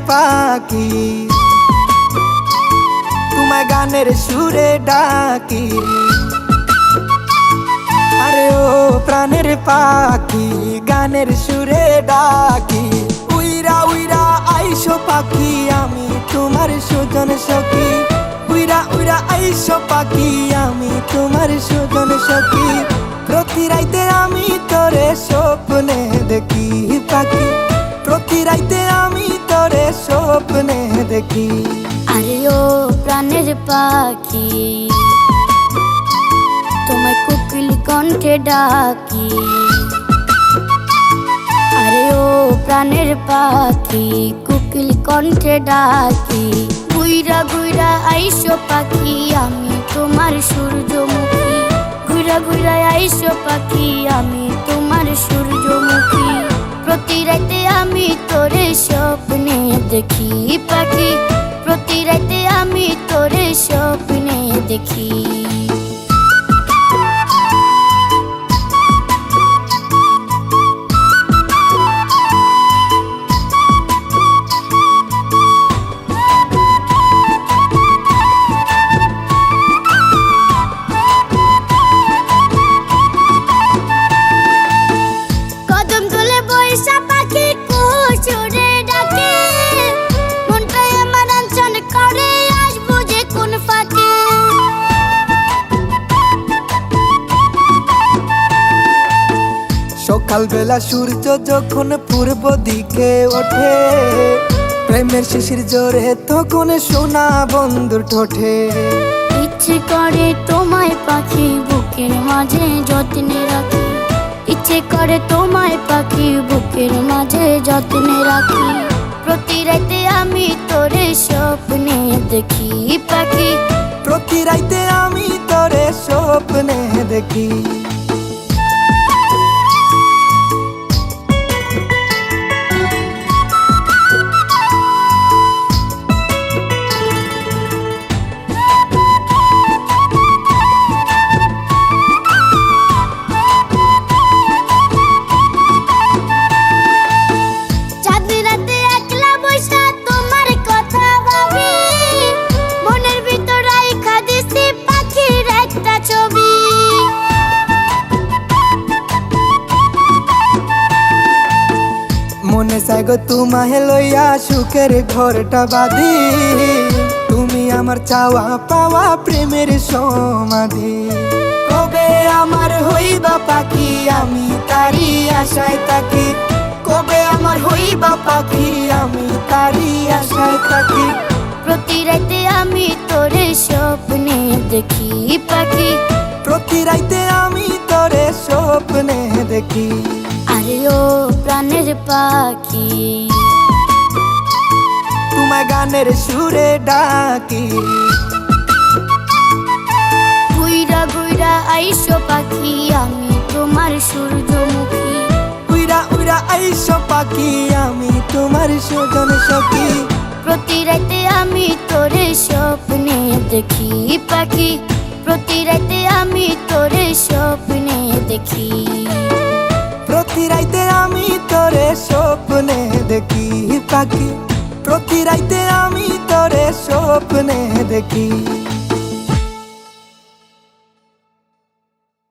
পাখি, তোমায় গানের সুরে ডাকি। আরে ও প্রাণের পাখি, গানের সুরে ডাকি। উইরা উইরা আইসো পাখি, আমি তোমার সুজন সখী। উইরা উইরা আইসো পাখি, আমি তোমার সুজন সখী। প্রতি রাইতে আমি তোরে স্বপ্নে দেখি পাখি, প্রতি রাইতে আমি তোরে স্বপ্নে দেখি। আরে ও প্রাণের পাখি, তোমায় কোকিল কণ্ঠে ডাকি। আরে ও প্রাণের পাখি, কোকিল কণ্ঠে ডাকি। ঘুইরা ঘুইরা আইসো পাখি, আমি তোমার সূর্যমুখী। ঘুইরা ঘুইরা আইসো পাখি, আমি তোমার সূর্যমুখী। প্রতি রাতে আমি তোরে স্বপ্নে দেখি পাখি, প্রতি রাতে আমি তোরে স্বপ্নে দেখি। সকালবেলা সূর্য যখন পূর্ব দিকে ওঠে, প্রেমের শিশির জোরে তখন সোনা বন্ধুর ঠোঁটে। ইচ্ছে করে তোমায় পাখি বুকের মাঝে যত্নে রাখি, ইচ্ছে করে তোমায় পাখি বুকের মাঝে যত্নে রাখি। প্রতি রাতে আমি তোরে স্বপ্নে দেখি পাখি, প্রতি রাতে আমি তোরে স্বপ্নে দেখি। মনে চাই গো তোমায় লইয়া সুখের ঘরটা বাঁধি, তুমি আমার চাওয়া পাওয়া প্রেমের সমাধি। কবে আমার হইবা পাখি, আমি তারি আশায় থাকি। কবে আমার হইবা পাখি, আমি তারি আশায় থাকি। প্রতি রাতে আমি তোরে স্বপ্নে দেখি পাখি, প্রতি রাতে আমি তোরে স্বপ্নে দেখি। আরে ও প্রাণের পাখি, তোমায় গানের সুরে ডাকি। ঘুইরা ঘুইরা আইসো পাখি, আমি তোমার সূর্যমুখী। উইরা উইরা আইসো পাখি, আমি তোমার সুজন সখী। প্রতি রাতে আমি তোরে স্বপ্নে দেখি পাখি, প্রতি রাতে আমি তোরে স্বপ্নে দেখি। প্রতি রাইতে আমি তোরে স্বপ্নে দেখি পাখি, প্রতি রাইতে আমি তোরে স্বপ্নে দেখি।